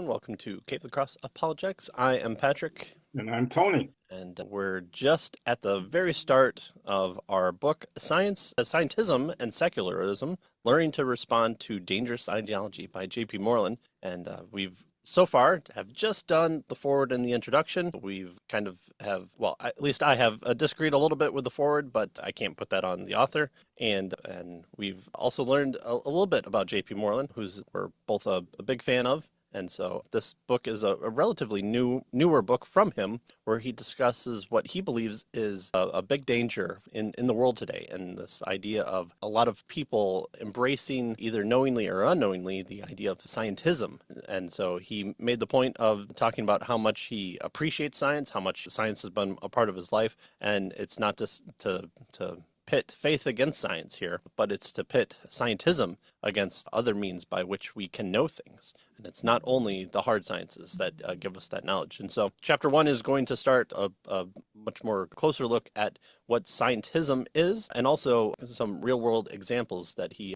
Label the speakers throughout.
Speaker 1: everyone. Welcome to Cape the Cross Apologetics. I am Patrick.
Speaker 2: And I'm Tony.
Speaker 1: And we're just at the very start of our book, Scientism and Secularism, Learning to Respond to Dangerous Ideology by J.P. Moreland. And we've so far have just done the foreword and the introduction. We've kind of at least I have disagreed a little bit with the foreword, but I can't put that on the author. And we've also learned a little bit about J.P. Moreland, we're both a big fan of. And so this book is a relatively newer book from him, where he discusses what he believes is a big danger in the world today. And this idea of a lot of people embracing, either knowingly or unknowingly, the idea of scientism. And so he made the point of talking about how much he appreciates science, how much science has been a part of his life. And it's not just to pit faith against science here, but it's to pit scientism against other means by which we can know things. And it's not only the hard sciences that give us that knowledge. And so chapter 1 is going to start a much more closer look at what scientism is, and also some real world examples that he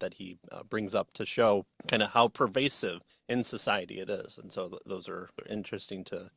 Speaker 1: brings up to show kind of how pervasive in society it is. And so those are interesting to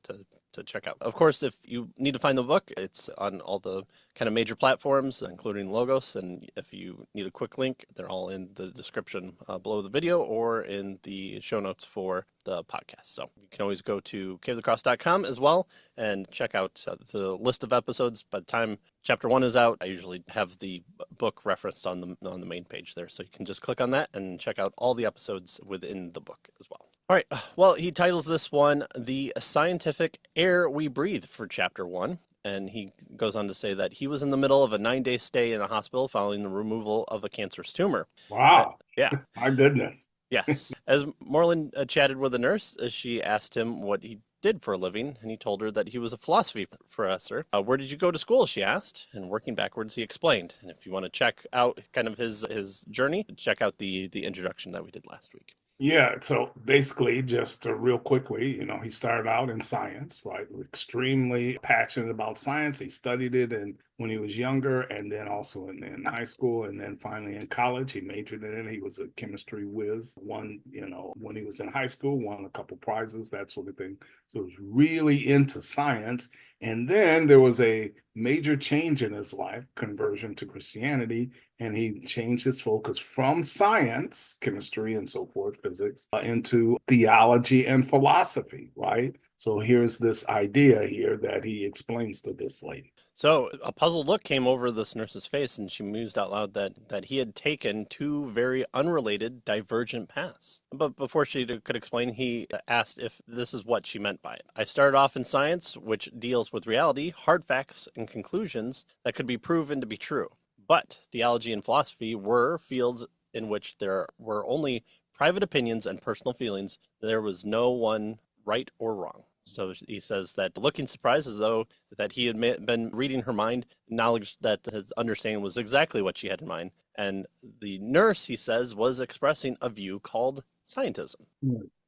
Speaker 1: check out. Of course, if you need to find the book, it's on all the kind of major platforms, including Logos. And if you need a quick link, they're all in the description below the video or in the show notes for the podcast. So you can always go to caveofthecross.com as well and check out the list of episodes. By the time chapter 1 is out, I usually have the book referenced on the main page there. So you can just click on that and check out all the episodes within the book as well. All right. Well, he titles this one The Scientific Air We Breathe for chapter 1. And he goes on to say that he was in the middle of a 9-day stay in a hospital following the removal of a cancerous tumor.
Speaker 2: Wow.
Speaker 1: Yeah.
Speaker 2: My goodness.
Speaker 1: Yes. As Moreland chatted with a nurse, she asked him what he did for a living, and he told her that he was a philosophy professor. Where did you go to school, she asked, and working backwards, he explained. And if you want to check out kind of his journey, check out the introduction that we did last week.
Speaker 2: Yeah, so basically, just real quickly, he started out in science, right? Extremely passionate about science. He studied it when he was younger, and then also in high school, and then finally in college, he majored in it. He was a chemistry whiz. When he was in high school, won a couple prizes, that sort of thing. So he was really into science. And then there was a major change in his life, conversion to Christianity, and he changed his focus from science, chemistry and so forth, physics, into theology and philosophy, right? So here's this idea here that he explains to this lady.
Speaker 1: So a puzzled look came over this nurse's face, and she mused out loud that he had taken two very unrelated, divergent paths. But before she could explain, he asked if this is what she meant by it. I started off in science, which deals with reality, hard facts, and conclusions that could be proven to be true. But theology and philosophy were fields in which there were only private opinions and personal feelings. There was no one right or wrong. So he says that looking surprised as though that he had been reading her mind, acknowledged that his understanding was exactly what she had in mind. And the nurse, he says, was expressing a view called scientism.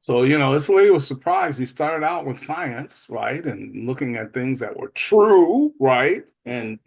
Speaker 2: So, this lady was surprised. He started out with science, right? And looking at things that were true, right? And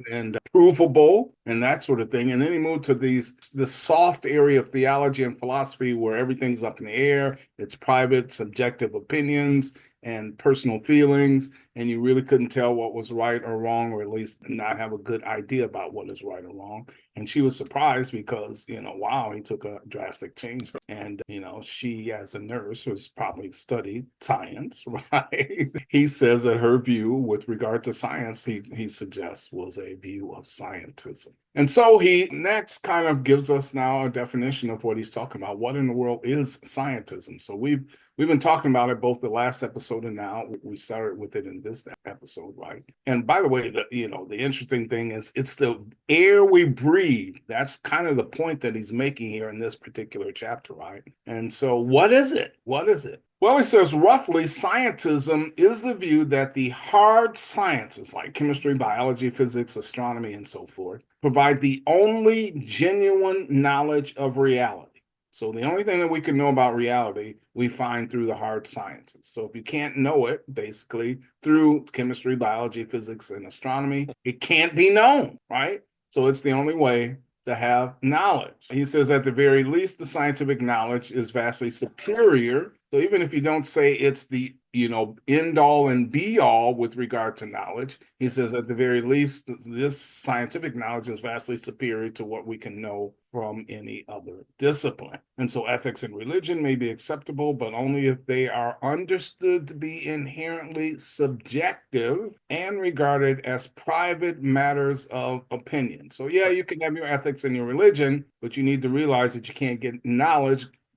Speaker 2: provable and that sort of thing. And then he moved to the soft area of theology and philosophy where everything's up in the air. It's private, subjective opinions and personal feelings, and you really couldn't tell what was right or wrong, or at least not have a good idea about what is right or wrong. And she was surprised because, wow, he took a drastic change. And, she, as a nurse, who's probably studied science, right? He says that her view with regard to science, he suggests, was a view of scientism. And so he next kind of gives us now a definition of what he's talking about. What in the world is scientism? So we've been talking about it both the last episode and now. We started with it in this episode, right? And by the way, the interesting thing is it's the air we breathe. That's kind of the point that he's making here in this particular chapter, right? And so what is it? What is it? Well, he says roughly, scientism is the view that the hard sciences like chemistry, biology, physics, astronomy, and so forth provide the only genuine knowledge of reality. So the only thing that we can know about reality, we find through the hard sciences. So if you can't know it, basically, through chemistry, biology, physics, and astronomy, it can't be known, right? So it's the only way to have knowledge. He says, at the very least, the scientific knowledge is vastly superior So even if you don't say it's the, end all and be all with regard to knowledge, he says at the very least, this scientific knowledge is vastly superior to what we can know from any other discipline. And so ethics and religion may be acceptable, but only if they are understood to be inherently subjective and regarded as private matters of opinion. So yeah, you can have your ethics and your religion, but you need to realize that you can't get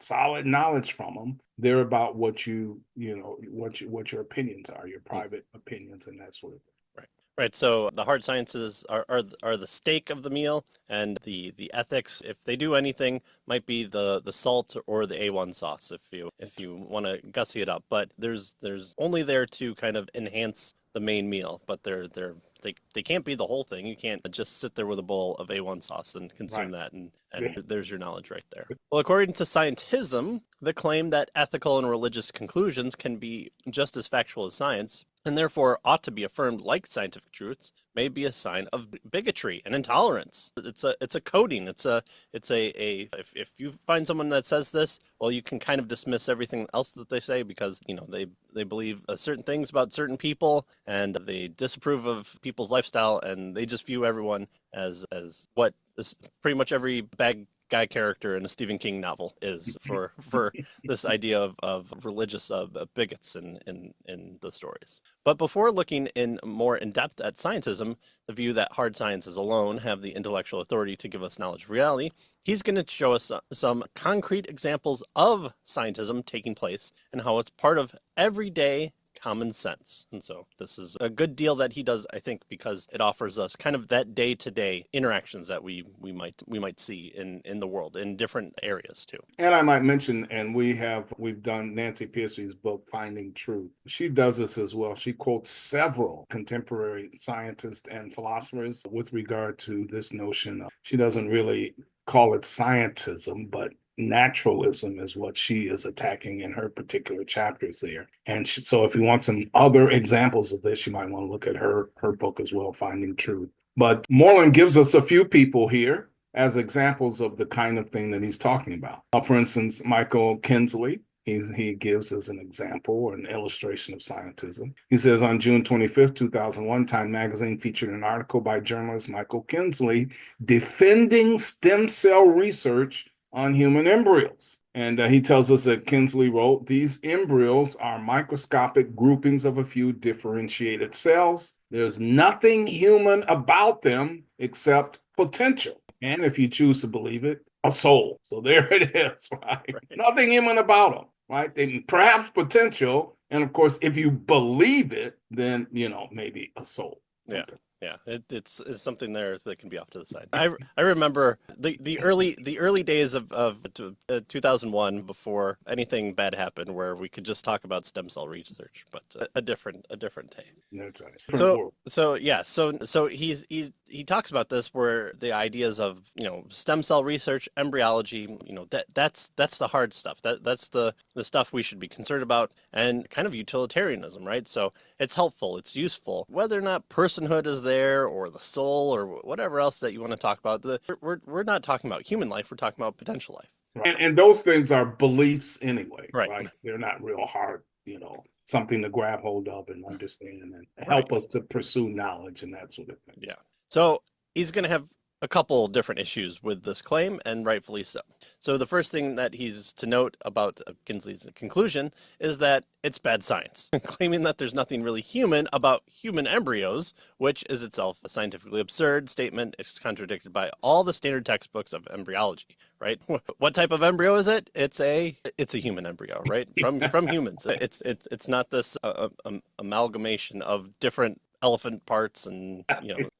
Speaker 2: solid knowledge from them. They're about what what your opinions are, your private opinions, and that sort of thing.
Speaker 1: Right. Right. So the hard sciences are the steak of the meal, and the ethics, if they do anything, might be the salt or the A1 sauce if you want to gussy it up. But there's only there to kind of enhance the main meal, but they can't be the whole thing. You can't just sit there with a bowl of A1 sauce and consume that, and there's your knowledge right there. Well, according to scientism, the claim that ethical and religious conclusions can be just as factual as science, and therefore ought to be affirmed like scientific truths, may be a sign of bigotry and intolerance. It's a coding. If you find someone that says this, well, you can kind of dismiss everything else that they say because they believe certain things about certain people, and they disapprove of people's lifestyle, and they just view everyone as what is pretty much every bad guy character in a Stephen King novel is for this idea of religious bigots in the stories. But before looking more in depth at scientism, the view that hard sciences alone have the intellectual authority to give us knowledge of reality, he's going to show us some concrete examples of scientism taking place and how it's part of everyday common sense. And so this is a good deal that he does, I think, because it offers us kind of that day-to-day interactions that we might see in the world in different areas too.
Speaker 2: And I might mention, and we've done Nancy Pearcey's book, Finding Truth. She does this as well. She quotes several contemporary scientists and philosophers with regard to this notion. She doesn't really call it scientism, but naturalism is what she is attacking in her particular chapters there. And so if you want some other examples of this, you might want to look at her book as well, Finding Truth. But Moreland gives us a few people here as examples of the kind of thing that he's talking about. For instance, Michael Kinsley, he gives as an example or an illustration of scientism. He says on June 25th, 2001, Time magazine featured an article by journalist Michael Kinsley defending stem cell research on human embryos. And he tells us that Kinsley wrote, these embryos are microscopic groupings of a few differentiated cells. There's nothing human about them except potential. And if you choose to believe it, a soul. So there it is, right? Nothing human about them, right? They perhaps potential. And of course, if you believe it, then, maybe a soul.
Speaker 1: Yeah. Yeah, it's something there that can be off to the side. I remember the early days of 2001 before anything bad happened, where we could just talk about stem cell research, but a different take.
Speaker 2: That's right.
Speaker 1: So he talks about this, where the ideas of stem cell research, embryology, that's the hard stuff. That's the stuff we should be concerned about, and kind of utilitarianism, right? So it's helpful, it's useful, whether or not personhood is there or the soul or whatever else that you want to talk about. We're not talking about human life, we're talking about potential life.
Speaker 2: And those things are beliefs anyway,
Speaker 1: right?
Speaker 2: They're not real hard, something to grab hold of and understand and help us to pursue knowledge and that sort of thing.
Speaker 1: Yeah. So he's going to have a couple different issues with this claim, and rightfully so. So the first thing that he's to note about Kinsley's conclusion is that it's bad science, claiming that there's nothing really human about human embryos, which is itself a scientifically absurd statement. It's contradicted by all the standard textbooks of embryology, right? What type of embryo is it? It's a human embryo, right? From humans. It's not this amalgamation of different elephant parts and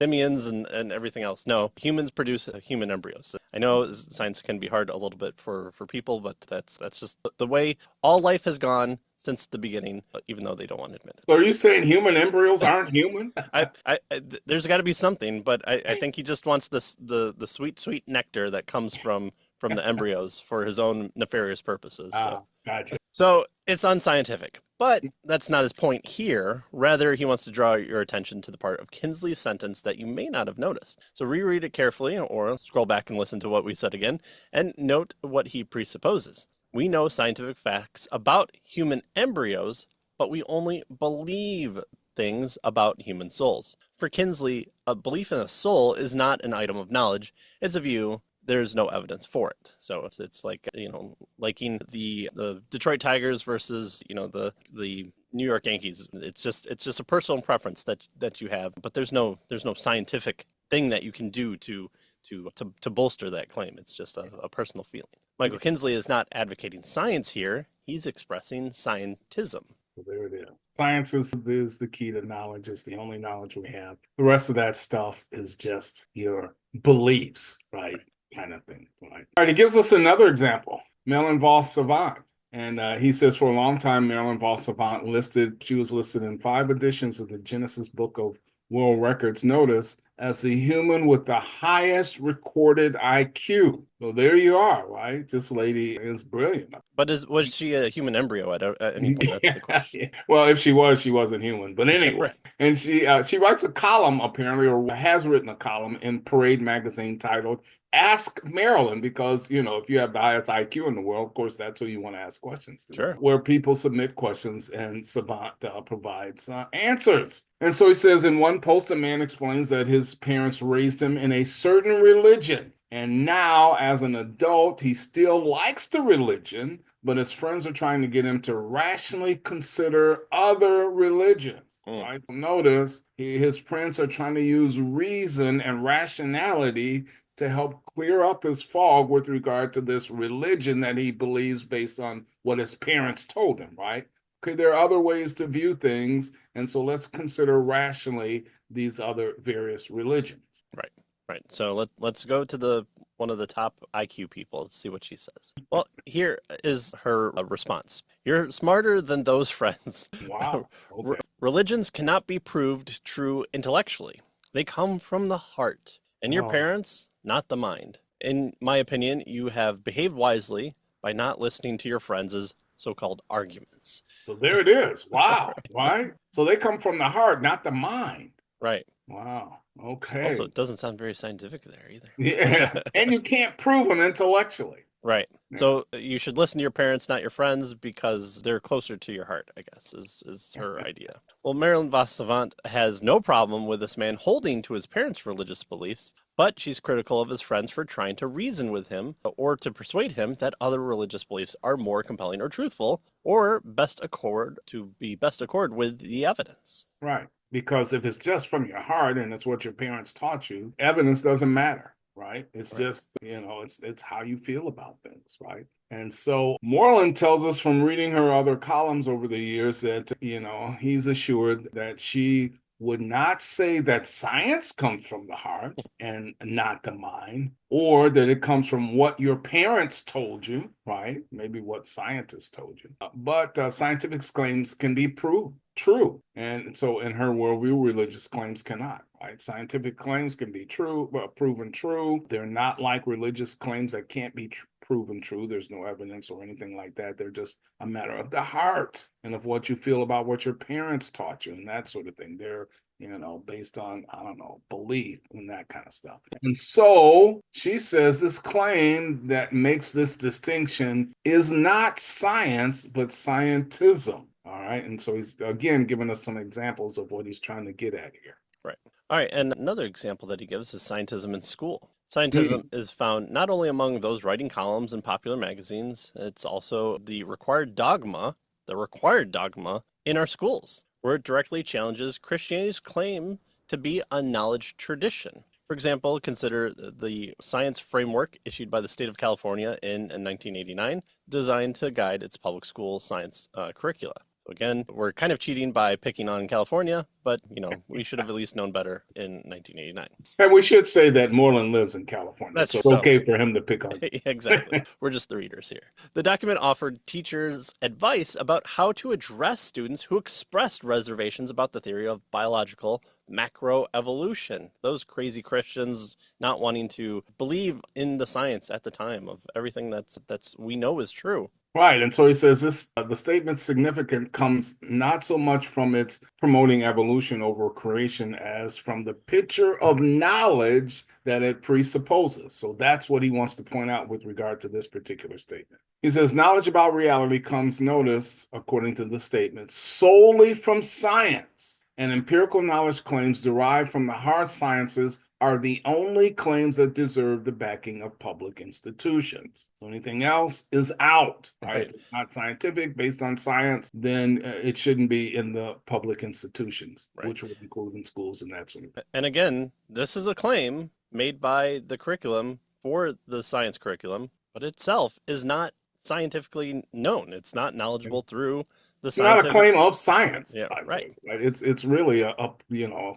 Speaker 1: simians and everything else. No, humans produce human embryos. I know science can be hard a little bit for people, but that's just the way all life has gone since the beginning, even though they don't want to admit it.
Speaker 2: So are you saying human embryos aren't human?
Speaker 1: There's got to be something, but I think he just wants the sweet nectar that comes from the embryos for his own nefarious purposes.
Speaker 2: Gotcha.
Speaker 1: So it's unscientific, but that's not his point here. Rather, he wants to draw your attention to the part of Kinsley's sentence that you may not have noticed. So reread it carefully or scroll back and listen to what we said again and note what he presupposes. We know scientific facts about human embryos, but we only believe things about human souls. For Kinsley, a belief in a soul is not an item of knowledge. It's a view. There's no evidence for it. So it's like, liking the Detroit Tigers versus, the New York Yankees. It's just a personal preference that you have, but there's no scientific thing that you can do to bolster that claim. It's just a personal feeling. Michael Kinsley is not advocating science here. He's expressing scientism.
Speaker 2: So there it is. Science is the key to knowledge. It's the only knowledge we have. The rest of that stuff is just your beliefs, right? Kind of thing. Right. All right. He gives us another example. Marilyn Vos Savant. And he says for a long time, Marilyn Vos Savant she was listed in 5 editions of the Genesis Book of World Records. Notice, as the human with the highest recorded IQ. So there you are, right? This lady is brilliant.
Speaker 1: But was she a human embryo at any point? That's the question.
Speaker 2: Yeah. Well, if she was, she wasn't human. But anyway,
Speaker 1: Right.
Speaker 2: And she writes a column, apparently, or has written a column in Parade magazine titled Ask Marilyn, because, if you have the highest IQ in the world, of course, that's who you want to ask questions to.
Speaker 1: Sure.
Speaker 2: Where people submit questions and Savant provides answers. And so he says in one post, a man explains that his parents raised him in a certain religion. And now, as an adult, he still likes the religion, but his friends are trying to get him to rationally consider other religions. Right? Notice his friends are trying to use reason and rationality to help clear up his fog with regard to this religion that he believes based on what his parents told him, right? Okay, there are other ways to view things, and so let's consider rationally these other various religions.
Speaker 1: Right. So let's go to one of the top IQ people, see what she says. Well, here is her response. You're smarter than those friends.
Speaker 2: Wow. Okay.
Speaker 1: Religions cannot be proved true intellectually. They come from the heart. And your parents, not the mind. In my opinion, you have behaved wisely by not listening to your friends' so-called arguments.
Speaker 2: So there it is. Wow. Right? So they come from the heart, not the mind.
Speaker 1: Right.
Speaker 2: Wow. Okay.
Speaker 1: Also, it doesn't sound very scientific there either.
Speaker 2: Yeah. And you can't prove them intellectually.
Speaker 1: Right. Yeah. So you should listen to your parents, not your friends, because they're closer to your heart, I guess, is her idea. Well, Marilyn Vos Savant has no problem with this man holding to his parents' religious beliefs, but she's critical of his friends for trying to reason with him or to persuade him that other religious beliefs are more compelling or truthful or best accord with the evidence.
Speaker 2: Right. Because if it's just from your heart and it's what your parents taught you, evidence doesn't matter. Right. It's just, it's how you feel about things. Right. And so Moreland tells us from reading her other columns over the years that, he's assured that she would not say that science comes from the heart and not the mind, or that it comes from what your parents told you, right? Maybe what scientists told you. But scientific claims can be proved true. And so in her worldview, religious claims cannot, right? Scientific claims can be proven true. They're not like religious claims that can't be proven true. There's no evidence or anything like that. They're just a matter of the heart and of what you feel about what your parents taught you and that sort of thing. They're, based on, belief and that kind of stuff. And so she says this claim that makes this distinction is not science, but scientism. All right. And so he's, again, giving us some examples of what he's trying to get at here.
Speaker 1: Right. All right. And another example that he gives is scientism in school. Scientism is found not only among those writing columns in popular magazines, it's also the required dogma in our schools, where it directly challenges Christianity's claim to be a knowledge tradition. For example, consider the science framework issued by the state of California in 1989, designed to guide its public school science curricula. So again, we're kind of cheating by picking on California, but, we should have at least known better in 1989.
Speaker 2: And we should say that Moreland lives in California.
Speaker 1: That's
Speaker 2: so it's okay for him to pick on.
Speaker 1: Exactly. We're just the readers here. The document offered teachers advice about how to address students who expressed reservations about the theory of biological macroevolution. Those crazy Christians not wanting to believe in the science at the time of everything that's we know is true.
Speaker 2: Right. And so he says the statement's significant comes not so much from its promoting evolution over creation as from the picture of knowledge that it presupposes. So that's what he wants to point out with regard to this particular statement. He says, knowledge about reality comes, notice, according to the statement, solely from science, and empirical knowledge claims derived from the hard sciences are the only claims that deserve the backing of public institutions. Anything else is out, right?
Speaker 1: Right.
Speaker 2: If it's not scientific, based on science, then it shouldn't be in the public institutions,
Speaker 1: Right.
Speaker 2: which would include in schools and that sort of thing.
Speaker 1: And again, this is a claim made by the curriculum for the science curriculum, but itself is not scientifically known. It's not knowledgeable through the
Speaker 2: It's not a
Speaker 1: scientific.
Speaker 2: claim of science,
Speaker 1: Yeah,
Speaker 2: by the
Speaker 1: right.
Speaker 2: way, right? It's really a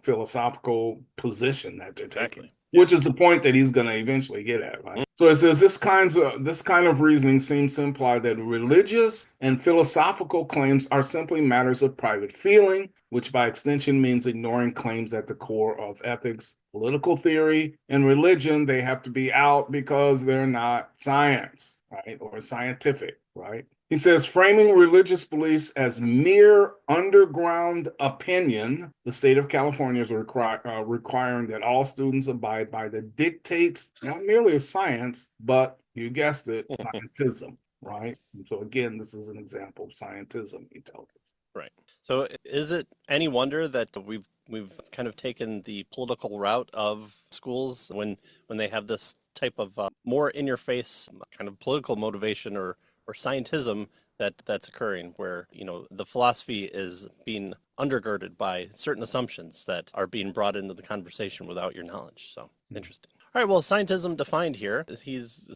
Speaker 2: philosophical position that they're taking,
Speaker 1: Exactly. Yeah.
Speaker 2: which is the point that he's going to eventually get at, right? So it says this kind of reasoning seems to imply that religious and philosophical claims are simply matters of private feeling, which by extension means ignoring claims at the core of ethics, political theory, and religion. They have to be out because they're not science, right? Or scientific, right? He says, framing religious beliefs as mere underground opinion, the state of California is requiring that all students abide by the dictates, not merely of science, but you guessed it, scientism, right? And so again, this is an example of scientism, he tells us.
Speaker 1: Right. So is it any wonder that we've kind of taken the political route of schools when they have this type of more in your face kind of political motivation or scientism that's occurring, where the philosophy is being undergirded by certain assumptions that are being brought into the conversation without your knowledge. So it's interesting. All right, well, scientism defined here, it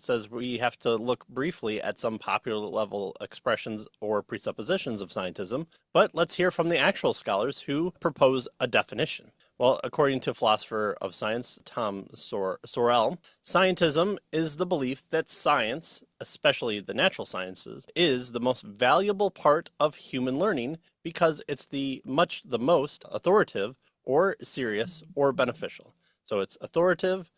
Speaker 1: says we have to look briefly at some popular level expressions or presuppositions of scientism, but let's hear from the actual scholars who propose a definition. Well, according to philosopher of science Tom Sorel, scientism is the belief that science, especially the natural sciences, is the most valuable part of human learning because it's the most authoritative or serious or beneficial. So it's authoritative,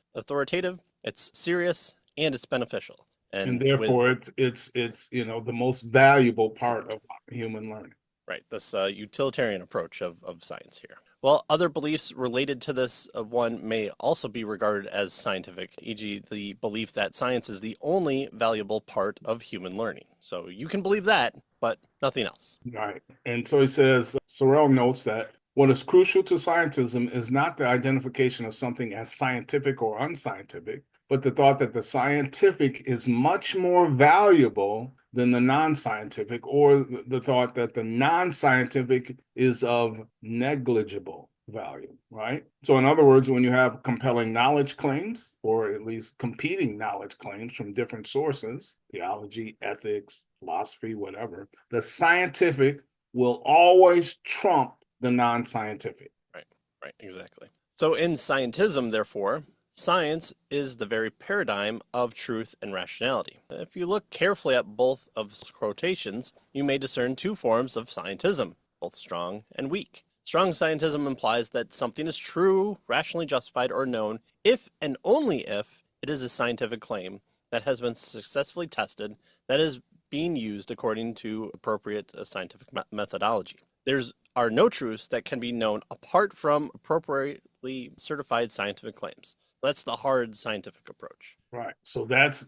Speaker 1: it's serious, and it's beneficial.
Speaker 2: And
Speaker 1: And with
Speaker 2: therefore, it's the most valuable part
Speaker 1: right,
Speaker 2: of human learning.
Speaker 1: right, this utilitarian approach of science here. Well, other beliefs related to this one may also be regarded as scientific, e.g., the belief that science is the only valuable part of human learning. So you can believe that, but nothing else.
Speaker 2: Right. And so he says, Sorel notes that what is crucial to scientism is not the identification of something as scientific or unscientific, but the thought that the scientific is much more valuable than the non-scientific, or the thought that the non-scientific is of negligible value, right? So in other words, when you have compelling knowledge claims, or at least competing knowledge claims from different sources, theology, ethics, philosophy, whatever, the scientific will always trump the non-scientific.
Speaker 1: Right, right, exactly. So in scientism, therefore, science is the very paradigm of truth and rationality. If you look carefully at both of quotations, you may discern two forms of scientism, both strong and weak. Strong scientism implies that something is true, rationally justified, or known if and only if it is a scientific claim that has been successfully tested, that is being used according to appropriate scientific methodology. There's are no truths that can be known apart from appropriately certified scientific claims. That's the hard scientific approach.
Speaker 2: Right. So that's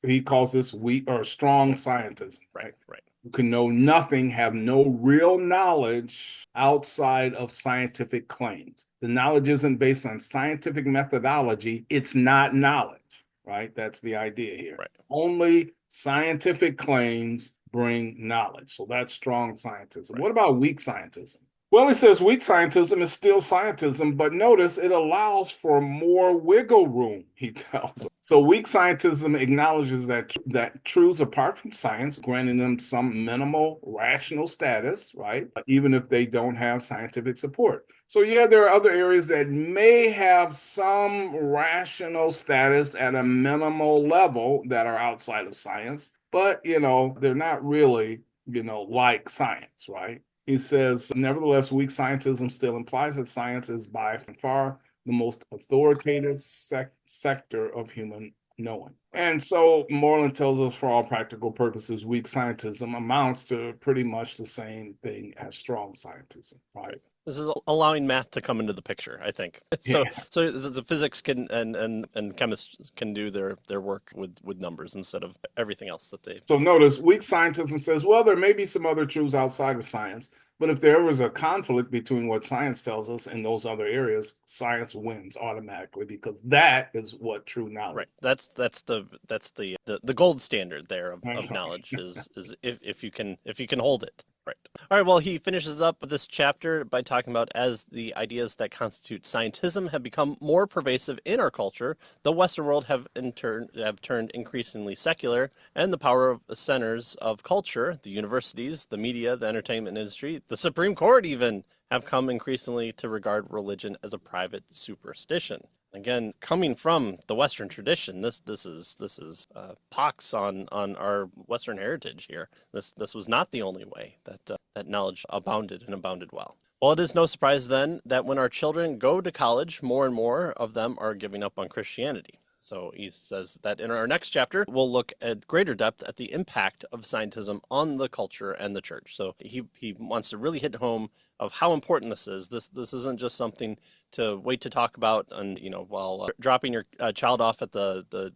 Speaker 2: he calls this weak or strong scientism.
Speaker 1: Right,
Speaker 2: Right.
Speaker 1: right.
Speaker 2: You can know nothing, have no real knowledge outside of scientific claims. The knowledge isn't based on scientific methodology. It's not knowledge, right? That's the idea here.
Speaker 1: Right.
Speaker 2: Only scientific claims bring knowledge. So that's strong scientism.
Speaker 1: Right.
Speaker 2: What about weak scientism? Well, it says weak scientism is still scientism, but notice it allows for more wiggle room, he tells us. So weak scientism acknowledges that truths apart from science, granting them some minimal rational status, right? Even if they don't have scientific support. So yeah, there are other areas that may have some rational status at a minimal level that are outside of science, but they're not really, like science, right? He says, nevertheless, weak scientism still implies that science is by far the most authoritative sector of human knowing. And so Moreland tells us, for all practical purposes, weak scientism amounts to pretty much the same thing as strong scientism, right?
Speaker 1: This is allowing math to come into the picture, I think. So
Speaker 2: Yeah.
Speaker 1: so the physics can and chemists can do their work with numbers instead of everything else that they.
Speaker 2: So notice weak scientism says, well, there may be some other truths outside of science, but if there was a conflict between what science tells us and those other areas, science wins automatically because that is what true knowledge.
Speaker 1: Right. That's the gold standard there of
Speaker 2: Right.
Speaker 1: knowledge is if you can hold it. Right. All right. Well, he finishes up this chapter by talking about as the ideas that constitute scientism have become more pervasive in our culture, the Western world have turned increasingly secular, and the power of centers of culture, the universities, the media, the entertainment industry, the Supreme Court even have come increasingly to regard religion as a private superstition. Again, coming from the Western tradition, this is pox on our Western heritage here. This was not the only way that knowledge abounded and abounded well. Well, it is no surprise then that when our children go to college, more and more of them are giving up on Christianity. So he says that in our next chapter, we'll look at greater depth at the impact of scientism on the culture and the church. So he wants to really hit home of how important this is. This isn't just something to wait to talk about, and while dropping your child off at the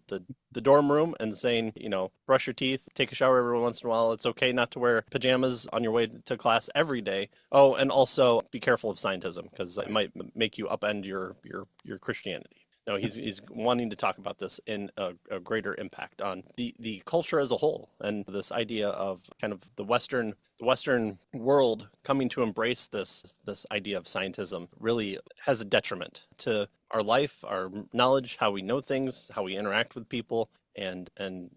Speaker 1: dorm room and saying, brush your teeth, take a shower every once in a while. It's okay not to wear pajamas on your way to class every day. Oh, and also be careful of scientism because it might make you upend your Christianity. No, he's wanting to talk about this in a greater impact on the culture as a whole, and this idea of kind of the Western world coming to embrace this idea of scientism really has a detriment to our life, our knowledge, how we know things, how we interact with people, and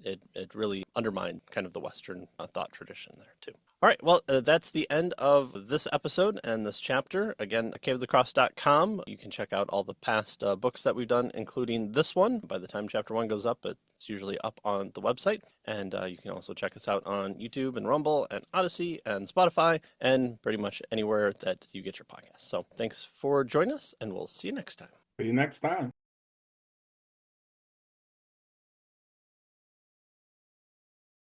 Speaker 1: it really undermined kind of the Western thought tradition there too. All right, well, that's the end of this episode and this chapter. Again, caveofthecross.com. You can check out all the past books that we've done, including this one. By the time chapter 1 goes up, it's usually up on the website. And you can also check us out on YouTube and Rumble and Odyssey and Spotify and pretty much anywhere that you get your podcasts. So thanks for joining us, and we'll see you next time.
Speaker 2: See you next time.